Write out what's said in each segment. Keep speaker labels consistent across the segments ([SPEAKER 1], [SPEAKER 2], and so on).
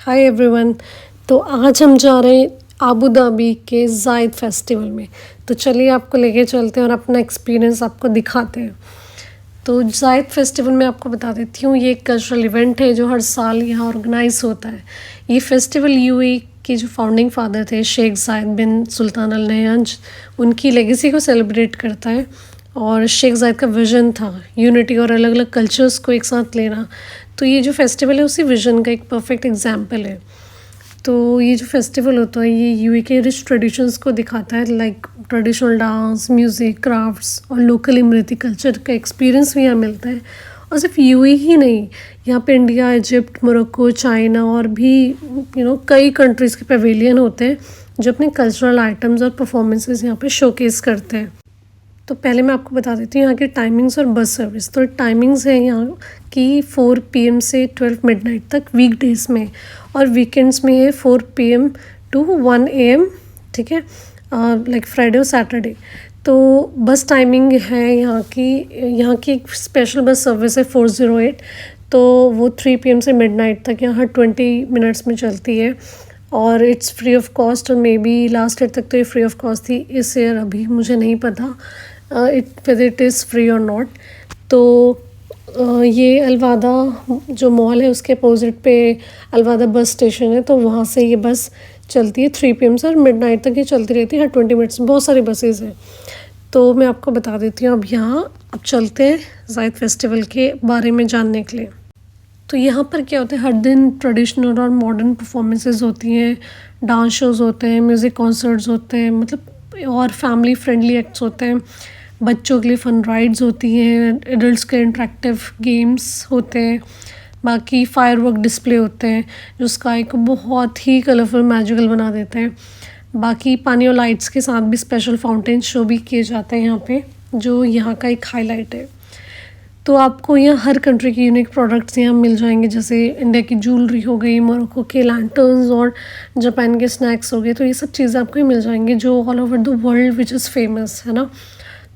[SPEAKER 1] Hi everyone. तो आज हम जा रहे हैं आबू धाबी के ज़ायद फेस्टिवल में। तो चलिए आपको लेके चलते हैं और अपना एक्सपीरियंस आपको दिखाते हैं। तो ज़ायद फेस्टिवल में आपको बता देती हूँ, ये एक कल्चरल इवेंट है जो हर साल यहाँ ऑर्गेनाइज होता है। ये फेस्टिवल यूएई के जो फाउंडिंग फादर थे शेख ज़ायद बिन सुल्तान अल नहयान, उनकी लेगेसी को सेलिब्रेट करता है। और शेख ज़ायद का विज़न था यूनिटी और अलग अलग कल्चर्स को एक साथ लेना। तो ये जो फेस्टिवल है उसी विज़न का एक परफेक्ट एग्जाम्पल है। तो ये जो फेस्टिवल होता है ये यूएई के रिच ट्रेडिशंस को दिखाता है, like traditional dance, music, crafts और लोकल इमरती कल्चर का एक्सपीरियंस भी यहाँ मिलता है। और सिर्फ यूएई ही नहीं, यहाँ पे इंडिया, इजिप्ट, मोरक्को, चाइना और भी कई कंट्रीज़ के पवेलियन होते हैं जो अपने कल्चरल आइटम्स और परफॉर्मेंसेस यहाँ पे शोकेस करते हैं। तो पहले मैं आपको बता देती हूँ यहाँ की टाइमिंग्स और बस सर्विस। तो टाइमिंग्स है यहाँ की 4 PM से 12 मिडनाइट तक वीकडेज़ में, और वीकेंड्स में है 4 PM to 1 AM, ठीक है, लाइक फ्राइडे और सैटरडे। तो बस टाइमिंग है यहाँ की एक स्पेशल बस सर्विस है 408। तो वो 3 PM से मिडनाइट तक यहाँ 20 मिनट्स में चलती है और इट्स फ्री ऑफ कॉस्ट। और मे बी लास्ट ईयर तक तो ये फ्री ऑफ कॉस्ट थी, इस ईयर अभी मुझे नहीं पता वेदर इट इज़ फ्री और नॉट। तो ये अलवादा जो मॉल है उसके अपोजिट पे अलवादा बस स्टेशन है, तो वहाँ से ये बस चलती है 3 PM से और मिडनाइट तक ये चलती रहती है, हर 20 मिनट्स में बहुत सारी बसेस हैं। तो मैं आपको बता देती हूँ अब चलते हैं ज़ायद फेस्टिवल के बारे में जानने के लिए। तो यहाँ पर क्या होता है, हर दिन ट्रेडिशनल और मॉडर्न परफॉर्मेंसेस होती हैं, डांस शोज़ होते हैं, म्यूज़िक कॉन्सर्ट्स होते हैं, मतलब और फैमिली फ्रेंडली एक्ट्स होते हैं। बच्चों के लिए फ़न राइड्स होती हैं, एडल्ट्स के इंटरेक्टिव गेम्स होते हैं, बाकी फायरवर्क डिस्प्ले होते हैं जो स्काई को बहुत ही कलरफुल मैजिकल बना देते हैं। बाकी पानी और लाइट्स के साथ भी स्पेशल फाउंटेन शो भी किए जाते हैं यहाँ पे, जो यहाँ का एक हाईलाइट है। तो आपको यहाँ हर कंट्री के यूनिक प्रोडक्ट्स यहाँ मिल जाएंगे, जैसे इंडिया की ज्वेलरी हो गई, मोरक्को के लैंटर्न्स और जापान के स्नैक्स हो गए। तो ये सब चीज़ें आपको मिल जाएंगी जो all over the world which is famous है ना।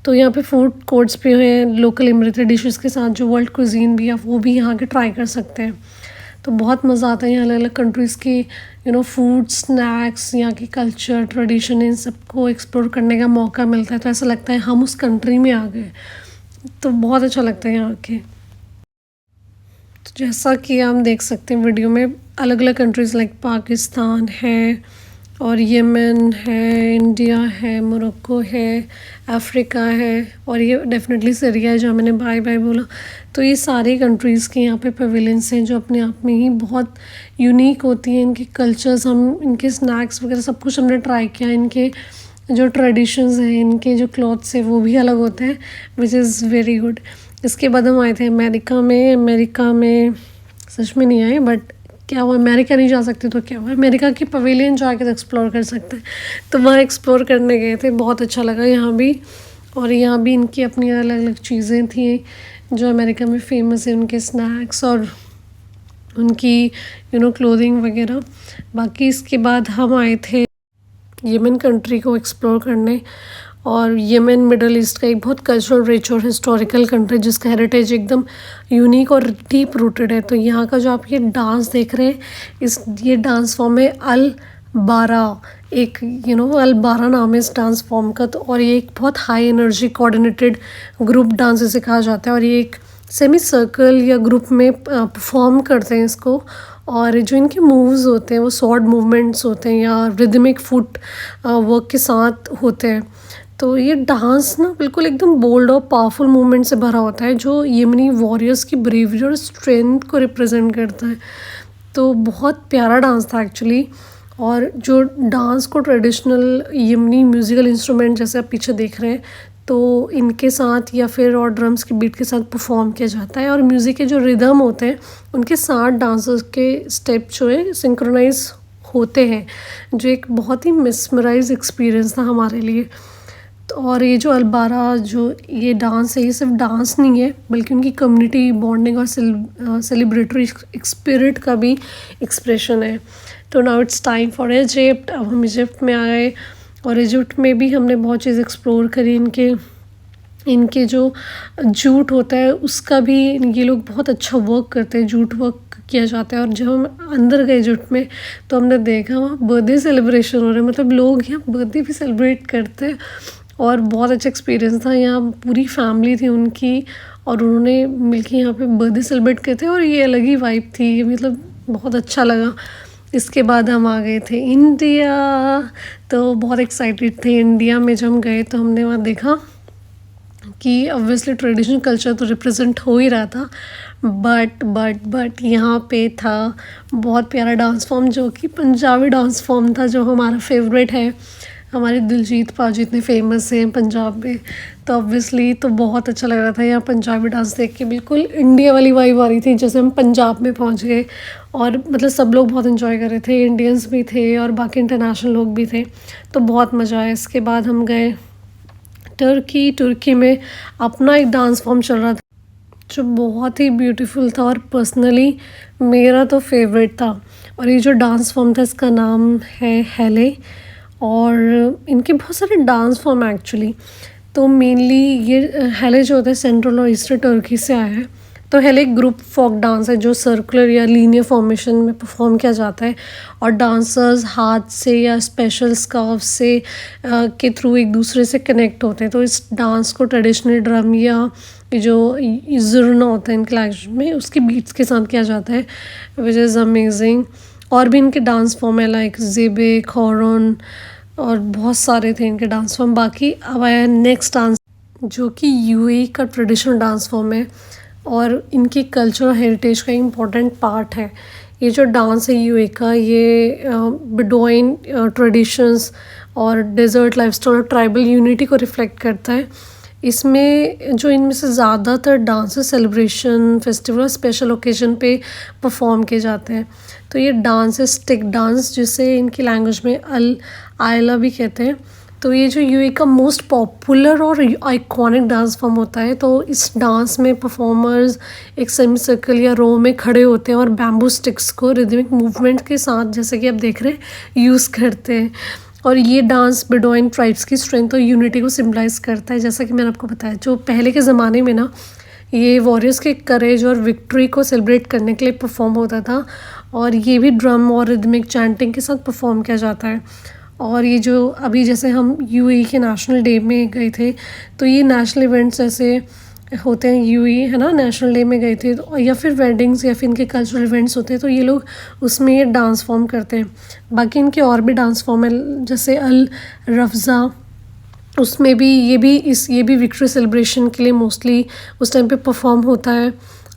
[SPEAKER 1] तो यहाँ पे फूड कोर्ट्स भी हैं लोकल इमरती डिशेस के साथ, जो वर्ल्ड कुजीन भी है वो भी यहाँ के ट्राई कर सकते हैं। तो बहुत मज़ा आता है यहाँ अलग अलग कंट्रीज़ की फूड, स्नैक्स, यहाँ की कल्चर, ट्रेडिशन, इन सबको एक्सप्लोर करने का मौका मिलता है। तो ऐसा लगता है हम उस कंट्री में आ गए, तो बहुत अच्छा लगता है यहाँ के। तो जैसा कि आप देख सकते हैं वीडियो में, अलग अलग कंट्रीज़ लाइक पाकिस्तान है और यमन है, इंडिया है, मोरक्को है, अफ्रीका है और ये डेफिनेटली सीरिया है जहाँ मैंने बाय बाय बोला। तो ये सारी कंट्रीज़ के यहाँ पे पवेलियंस हैं जो अपने आप में ही बहुत यूनिक होती हैं। इनके कल्चर्स, हम इनके स्नैक्स वगैरह सब कुछ हमने ट्राई किया। इनके जो ट्रेडिशंस हैं, इनके जो क्लॉथ्स हैं वो भी अलग होते हैं, विच इज़ वेरी गुड। इसके बाद हम आए थे अमेरिका में सच में नहीं आए, बट क्या हुआ, अमेरिका नहीं जा सकते तो क्या हुआ, अमेरिका की पवेलियन जाके तो एक्सप्लोर कर सकते हैं। तो वहाँ एक्सप्लोर करने गए थे, बहुत अच्छा लगा यहाँ भी। और यहाँ भी इनकी अपनी अलग अलग चीज़ें थी जो अमेरिका में फ़ेमस है, उनके स्नैक्स और उनकी क्लोथिंग वगैरह। बाकी इसके बाद हम आए थे यमन कंट्री को एक्सप्लोर करने। और यमन मिडल ईस्ट का एक बहुत कल्चरल रिच और हिस्टोरिकल कंट्री जिसका हेरिटेज एकदम यूनिक और डीप रूटेड है। तो यहाँ का जो आप ये डांस देख रहे हैं, ये डांस फॉर्म है अल बारा, एक अल बारा नाम है इस डांस फॉर्म का। तो और ये एक बहुत high energy coordinated group dance इसे कहा जाता है, और ये एक सेमी सर्कल या ग्रुप में परफॉर्म करते हैं इसको। और जो इनके मूव्स होते हैं वो स्वॉर्ड मूवमेंट्स होते हैं या रिदमिक फुट वर्क के साथ होते हैं। तो ये डांस ना बिल्कुल एकदम बोल्ड और पावरफुल मूवमेंट से भरा होता है, जो यमनी वॉरियर्स की ब्रेवरी और स्ट्रेंथ को रिप्रेजेंट करता है। तो बहुत प्यारा डांस था एक्चुअली। और जो डांस को ट्रेडिशनल यमनी म्यूज़िकल इंस्ट्रूमेंट जैसे आप पीछे देख रहे हैं, तो इनके साथ या फिर और ड्रम्स की बीट के साथ परफॉर्म किया जाता है। और म्यूज़िक के जो रिदम होते हैं उनके साथ डांसर्स के स्टेप जो है सिंक्रोनाइज होते हैं, जो एक बहुत ही मिसमराइज एक्सपीरियंस था हमारे लिए। तो और ये जो अलबारा जो ये डांस है, ये सिर्फ डांस नहीं है बल्कि उनकी कम्युनिटी बॉन्डिंग और सेलिब्रेटरी स्पिरिट का भी एक्सप्रेशन है। तो now it's time for Egypt. अब हम इजिप्ट में आए और इजिप्ट में भी हमने बहुत चीज़ एक्सप्लोर करी। इनके इनके जो जूट होता है उसका भी ये लोग बहुत अच्छा वर्क करते हैं, जूट वर्क किया जाता है। और जब हम अंदर गए जूट में तो हमने देखा वहाँ बर्थडे सेलिब्रेशन हो रहा है, मतलब लोग यहाँ बर्थडे भी सेलिब्रेट करते हैं। और बहुत अच्छा एक्सपीरियंस था, यहाँ पूरी फैमिली थी उनकी और उन्होंने मिलके यहाँ पे बर्थडे सेलिब्रेट करते और ये अलग ही वाइब थी, मतलब बहुत अच्छा लगा। इसके बाद हम आ गए थे इंडिया, तो बहुत एक्साइटेड थे। इंडिया में जब हम गए तो हमने वहाँ देखा कि ऑब्वियसली ट्रेडिशनल कल्चर तो रिप्रेजेंट हो ही रहा था, बट यहाँ पे था बहुत प्यारा डांस फॉर्म जो कि पंजाबी डांस फॉर्म था, जो हमारा फेवरेट है। हमारे दिलजीत पाजी इतने फेमस हैं पंजाब में, तो ऑब्वियसली तो बहुत अच्छा लग रहा था यहाँ पंजाबी डांस देख के। बिल्कुल इंडिया वाली वाइब आ रही थी, जैसे हम पंजाब में पहुँच गए। और मतलब सब लोग बहुत इन्जॉय कर रहे थे, इंडियंस भी थे और बाकी इंटरनेशनल लोग भी थे, तो बहुत मज़ा आया। इसके बाद हम गए तुर्की में अपना एक डांस फॉर्म चल रहा था जो बहुत ही ब्यूटीफुल था और पर्सनली मेरा तो फेवरेट था। और ये जो डांस फॉर्म था इसका नाम है हेले, और इनके बहुत सारे डांस फॉर्म हैं एक्चुअली। तो मेनली ये हेले जो होता है सेंट्रल और ईस्टर्न तुर्की से आया है। तो हेले एक ग्रुप फोक डांस है जो सर्कुलर या लीनियर फॉर्मेशन में परफॉर्म किया जाता है, और डांसर्स हाथ से या स्पेशल स्कार्फ से के थ्रू एक दूसरे से कनेक्ट होते हैं। तो इस डांस को ट्रेडिशनल ड्रम या जो जुर्ना होता है इनके लैंग्वेज में उसके बीट्स के साथ किया जाता है, विच इज़ अमेजिंग। और भी इनके डांस फॉर्म है लाइक ज़ेबे, खौरन और बहुत सारे थे इनके डांस फॉर्म। बाकी अब आया नेक्स्ट डांस जो कि यूएई का ट्रेडिशनल डांस फॉर्म है और इनकी कल्चरल हेरिटेज का इम्पॉर्टेंट पार्ट है। ये जो डांस है यूएई का, ये बेडोइन ट्रेडिशंस और डेजर्ट लाइफस्टाइल और ट्राइबल यूनिटी को रिफ्लेक्ट करता है। इसमें जो इनमें से ज़्यादातर डांसेस सेलिब्रेशन, फेस्टिवल और स्पेशल ओकेजन पे परफॉर्म किए जाते हैं। तो ये डांस है स्टिक डांस, जिसे इनकी लैंग्वेज में अल आयला भी कहते हैं। तो ये जो यूएई का मोस्ट पॉपुलर और आइकॉनिक डांस फॉर्म होता है। तो इस डांस में परफॉर्मर्स एक सेमी सर्कल या रो में खड़े होते हैं और बैम्बू स्टिक्स को रिदमिक मूवमेंट के साथ, जैसे कि आप देख रहे हैं, यूज़ करते हैं। और ये डांस बेडोइन ट्राइब्स की स्ट्रेंथ और यूनिटी को सिम्बलाइज करता है। जैसा कि मैंने आपको बताया, जो पहले के ज़माने में ना ये वॉरियर्स के करेज और विक्ट्री को सेलिब्रेट करने के लिए परफॉर्म होता था, और ये भी ड्रम और रिदमिक चैंटिंग के साथ परफॉर्म किया जाता है। और ये जो अभी जैसे हम यूएई के नेशनल डे में गए थे, तो ये नेशनल इवेंट्स ऐसे होते हैं यूएई, है ना, नेशनल डे में गए थे तो, या फिर वेडिंग्स या फिर इनके कल्चरल इवेंट्स होते हैं, तो ये लोग उसमें ये डांस फॉर्म करते हैं। बाकी इनके और भी डांस फॉर्म है, जैसे अल रफ्ज़ा, उसमें भी ये भी विक्ट्री सेलिब्रेशन के लिए मोस्टली उस टाइम पे परफॉर्म होता है।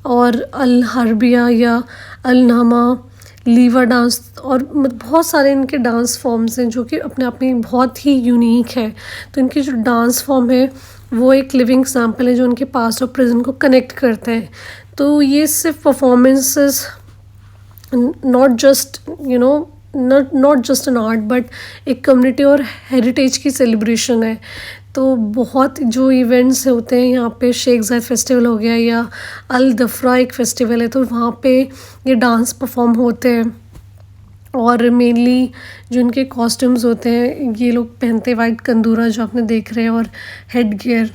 [SPEAKER 1] और अल हरबिया या अल नामा, लीवा डांस, और बहुत सारे इनके डांस फॉर्म्स हैं जो कि अपने आप में बहुत ही यूनिक है। तो इनके जो डांस फॉर्म है वो एक लिविंग एग्जाम्पल है जो उनके पास्ट और प्रेजेंट को कनेक्ट करते हैं। तो ये सिर्फ performances not just not just an art, but एक कम्युनिटी और हेरिटेज की सेलिब्रेशन है। तो बहुत जो इवेंट्स होते हैं यहाँ पे, शेख ज़ायद फेस्टिवल हो गया या अल दफरा एक फेस्टिवल है, तो वहाँ पे ये डांस परफॉर्म होते हैं। और मेनली जो इनके कॉस्ट्यूम्स होते हैं, ये लोग पहनते हैं वाइट कंदूरा जो आपने देख रहे हैं, और हेड गियर,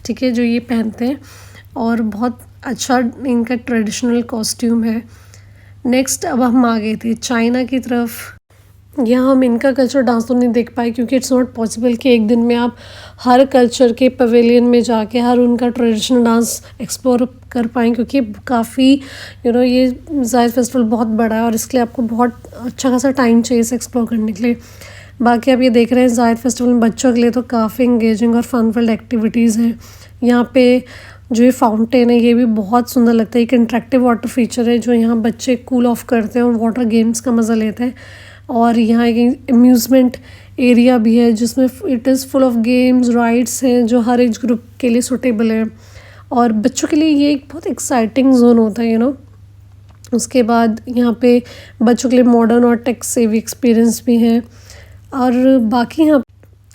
[SPEAKER 1] ठीक है, जो ये पहनते हैं, और बहुत अच्छा इनका ट्रेडिशनल कॉस्ट्यूम है। नेक्स्ट अब हम आ गए थे चाइना की तरफ। यहाँ हम इनका कल्चर डांस तो नहीं देख पाए क्योंकि इट्स नॉट पॉसिबल कि एक दिन में आप हर कल्चर के पवेलियन में जाके हर उनका ट्रेडिशनल डांस एक्सप्लोर कर पाएँ, क्योंकि काफ़ी ये ज़ायद फेस्टिवल बहुत बड़ा है और इसके लिए आपको बहुत अच्छा खासा टाइम चाहिए इसे एक्सप्लोर करने के लिए। बाकी आप ये देख रहे हैं ज़ायद फेस्टिवल में बच्चों के लिए तो काफ़ी इंगेजिंग और फनफिल्ड एक्टिविटीज़ हैं। यहाँ पे जो ये फाउंटेन है ये भी बहुत सुंदर लगता है, एक इंटरेक्टिव वाटर फीचर है जो यहाँ बच्चे कूल ऑफ करते हैं और वाटर गेम्स का मज़ा लेते हैं। और यहाँ एक अम्यूज़मेंट एरिया भी है जिसमें it is full of games, rides हैं जो हर एज ग्रुप के लिए सूटेबल है, और बच्चों के लिए ये एक बहुत एक्साइटिंग जोन होता है उसके बाद यहाँ पे बच्चों के लिए मॉडर्न और टेक सेवी एक्सपीरियंस भी है। और बाकी यहाँ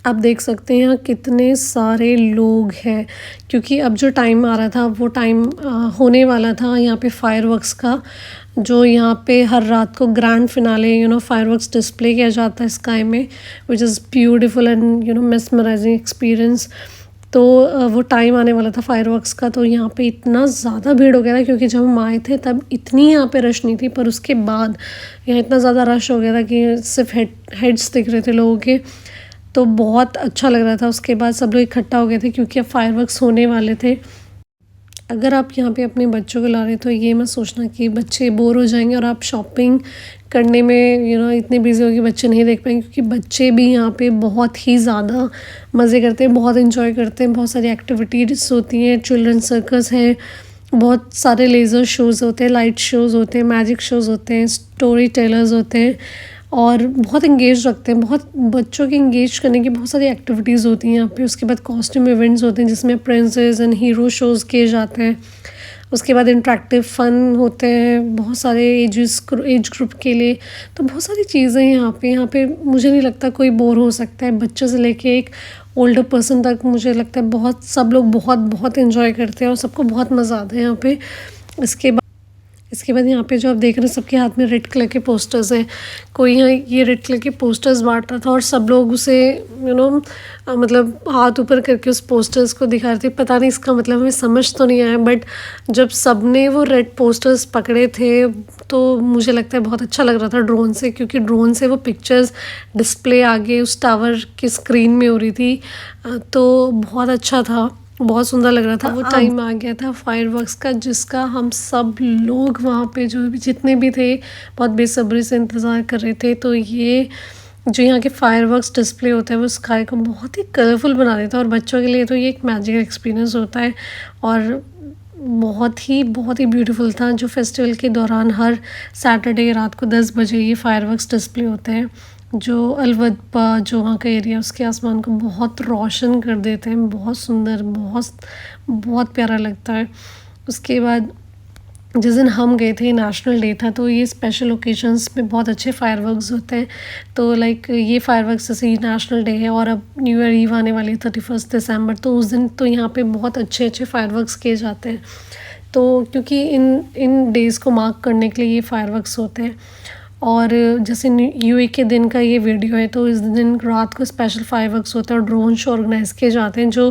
[SPEAKER 1] आप देख सकते हैं यहाँ कितने सारे लोग हैं, क्योंकि अब जो टाइम आ रहा था वो टाइम होने वाला था यहाँ पे फायरवर्क्स का, जो यहाँ पे हर रात को ग्रैंड फिनाले फायरवर्क्स डिस्प्ले किया जाता है स्काई में, which is beautiful and mesmerising experience. तो वो टाइम आने वाला था फायरवर्क्स का, तो यहाँ पे इतना ज़्यादा भीड़ हो गया था क्योंकि जब हम आए थे तब इतनी यहाँ पे रश नहीं थी, पर उसके बाद यहाँ इतना ज़्यादा रश हो गया था कि सिर्फ हेड्स दिख रहे थे लोगों के। तो बहुत अच्छा लग रहा था। उसके बाद सब लोग इकट्ठा हो गए थे क्योंकि अब फायरवर्क्स होने वाले थे। अगर आप यहाँ पे अपने बच्चों को ला रहे तो ये मत सोचना कि बच्चे बोर हो जाएंगे और आप शॉपिंग करने में इतने बिजी हो कि बच्चे नहीं देख पाएंगे, क्योंकि बच्चे भी यहाँ पे बहुत ही ज़्यादा मज़े करते हैं, बहुत इन्जॉय करते हैं। बहुत सारी एक्टिविटीज़ होती हैं, चिल्ड्रन सर्कस है, बहुत सारे लेज़र शोज़ होते हैं, लाइट शोज़ होते हैं, मैजिक शोज़ होते हैं, स्टोरी टेलर्स होते हैं और बहुत इंगेज रखते हैं। बहुत बच्चों के इंगेज करने की बहुत सारी एक्टिविटीज़ होती हैं यहाँ पे। उसके बाद कॉस्ट्यूम इवेंट्स होते हैं जिसमें प्रिंसेस एंड हीरो शोज़ किए जाते हैं। उसके बाद इंटरेक्टिव फ़न होते हैं बहुत सारे एज ग्रुप के लिए। तो बहुत सारी चीज़ें हैं यहाँ पे मुझे नहीं लगता कोई बोर हो सकता है, बच्चों से लेके एक ओल्डर पर्सन तक। मुझे लगता है बहुत सब लोग बहुत बहुत इन्जॉय करते हैं और सबको बहुत मज़ा आता है यहाँ पे। इसके बाद यहाँ पे जो आप देख रहे हैं सबके हाथ में रेड कलर के पोस्टर्स हैं। कोई यहाँ ये रेड कलर के पोस्टर्स बांट रहा था और सब लोग उसे मतलब हाथ ऊपर करके उस पोस्टर्स को दिखा रहे थे। पता नहीं इसका मतलब हमें समझ तो नहीं आया, बट जब सब ने वो रेड पोस्टर्स पकड़े थे तो मुझे लगता है बहुत अच्छा लग रहा था ड्रोन से, क्योंकि ड्रोन से वो पिक्चर्स डिस्प्ले आगे उस टावर की स्क्रीन में हो रही थी। तो बहुत अच्छा था, बहुत सुंदर लग रहा था। वो टाइम आ गया था फायरवर्क्स का जिसका हम सब लोग वहाँ पे जितने भी थे बहुत बेसब्री से इंतज़ार कर रहे थे। तो ये जो यहाँ के फायरवर्क्स डिस्प्ले होता है वो स्काई को बहुत ही कलरफुल बना देता है और बच्चों के लिए तो ये एक मैजिकल एक्सपीरियंस होता है और बहुत ही ब्यूटीफुल था। जो फेस्टिवल के दौरान हर सैटरडे रात को 10 बजे ये फायरवर्क्स डिस्प्ले होते हैं जो अलवदपा जो वहाँ का एरिया उसके आसमान को बहुत रोशन कर देते हैं। बहुत सुंदर, बहुत प्यारा लगता है। उसके बाद जिस दिन हम गए थे नेशनल डे था, तो ये स्पेशल ओकेजन्स में बहुत अच्छे फायरवर्क्स होते हैं। तो लाइक ये फायरवर्क्स जैसे नेशनल डे है और अब न्यू ईयर ईव आने वाली है 31 दिसंबर, तो उस दिन तो यहाँ पे बहुत अच्छे फायरवर्क्स किए जाते हैं। तो क्योंकि इन डेज़ को मार्क करने के लिए ये फायरवर्क्स होते हैं। और जैसे यूए के दिन का ये वीडियो है, तो इस दिन रात को स्पेशल फायरवर्क्स होता है और ड्रोन शो ऑर्गेनाइज़ किए जाते हैं जो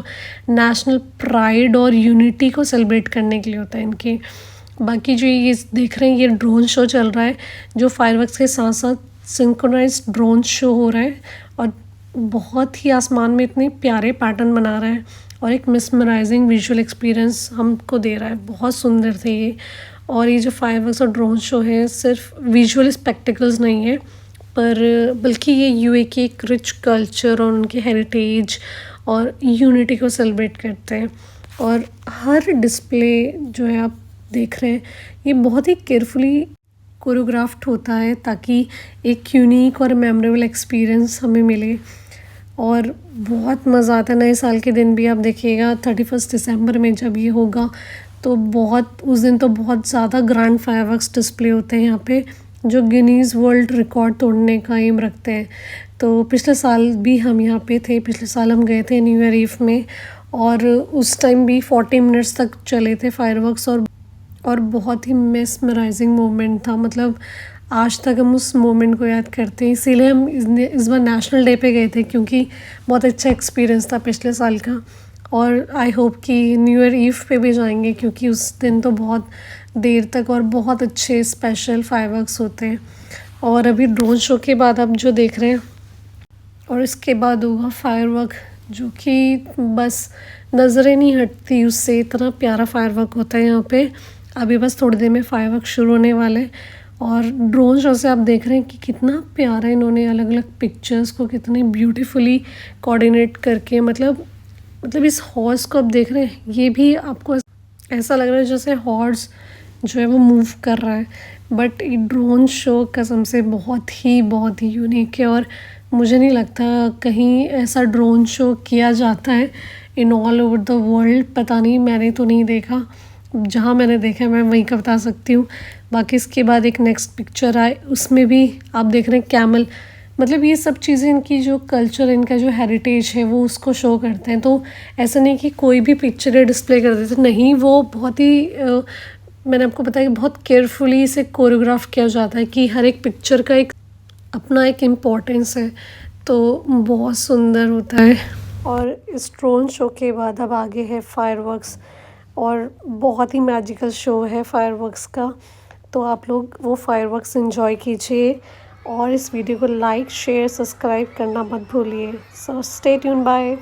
[SPEAKER 1] नेशनल प्राइड और यूनिटी को सेलिब्रेट करने के लिए होता है इनके। बाकी जो ये देख रहे हैं ये ड्रोन शो चल रहा है जो फायरवर्क्स के साथ साथ सिंक्रोनाइज्ड ड्रोन शो हो रहा है और बहुत ही आसमान में इतने प्यारे पैटर्न बना रहा है और एक मिसमराइजिंग विजुअल एक्सपीरियंस हमको दे रहा है। बहुत सुंदर थे ये। और ये जो फायरवर्क्स और ड्रोन शो है सिर्फ विजुअल स्पेक्टिकल्स नहीं है, पर बल्कि ये यूए की एक रिच कल्चर और उनके हेरिटेज और यूनिटी को सेलिब्रेट करते हैं। और हर डिस्प्ले जो है आप देख रहे हैं ये बहुत ही केयरफुली कोरियोग्राफ्ड होता है ताकि एक यूनिक और मेमोरेबल एक्सपीरियंस हमें मिले और बहुत मज़ा आता है। नए साल के दिन भी आप देखिएगा 31 दिसंबर में जब ये होगा तो उस दिन तो बहुत ज़्यादा ग्रैंड फायरवर्क्स डिस्प्ले होते हैं यहाँ पे जो गिनीज़ वर्ल्ड रिकॉर्ड तोड़ने का एम रखते हैं। तो पिछले साल भी हम यहाँ पे थे, पिछले साल हम गए थे न्यू ईयर ईव में और उस टाइम भी 40 मिनट्स तक चले थे फायरवर्क्स और बहुत ही मेस्मराइजिंग मोमेंट था। मतलब आज तक हम उस मोमेंट को याद करते हैं, इसीलिए हम इस बार नेशनल डे पे गए थे क्योंकि बहुत अच्छा एक्सपीरियंस था पिछले साल का। और आई होप कि न्यू ईयर ईव पे भी जाएंगे क्योंकि उस दिन तो बहुत देर तक और बहुत अच्छे स्पेशल फायरवर्क्स होते हैं। और अभी ड्रोन शो के बाद आप जो देख रहे हैं और इसके बाद होगा फायरवर्क जो कि बस नज़रें नहीं हटती उससे, इतना प्यारा फायरवर्क होता है यहाँ पे। अभी बस थोड़ी देर में फायरवर्क शुरू होने वाले हैं और ड्रोन शो से आप देख रहे हैं कि कितना प्यारा इन्होंने अलग अलग पिक्चर्स को कितने ब्यूटीफुली कोऑर्डिनेट करके मतलब इस हॉर्स को आप देख रहे हैं ये भी आपको ऐसा लग रहा है जैसे हॉर्स जो है वो मूव कर रहा है। बट ये ड्रोन शो कसम से बहुत ही यूनिक है और मुझे नहीं लगता कहीं ऐसा ड्रोन शो किया जाता है in all over the world. पता नहीं, मैंने तो नहीं देखा, जहाँ मैंने देखा मैं वहीं का बता सकती हूँ। बाकी इसके बाद एक नेक्स्ट पिक्चर आए उसमें भी आप देख रहे हैं कैमल, मतलब ये सब चीज़ें इनकी जो कल्चर इनका जो हेरिटेज है वो उसको शो करते हैं। तो ऐसा नहीं कि कोई भी पिक्चर डिस्प्ले कर देते, नहीं, वो बहुत ही मैंने आपको बताया कि बहुत केयरफुली इसे कोरियोग्राफ किया जाता है कि हर एक पिक्चर का एक अपना एक इम्पोर्टेंस है। तो बहुत सुंदर होता है। और इस ड्रोन शो के बाद अब आगे है फायरवर्क्स, और बहुत ही मैजिकल शो है फायरवर्क्स का। तो आप लोग वो फायरवर्क्स एंजॉय कीजिए, और इस वीडियो को लाइक शेयर सब्सक्राइब करना मत भूलिए। So stay tune, bye.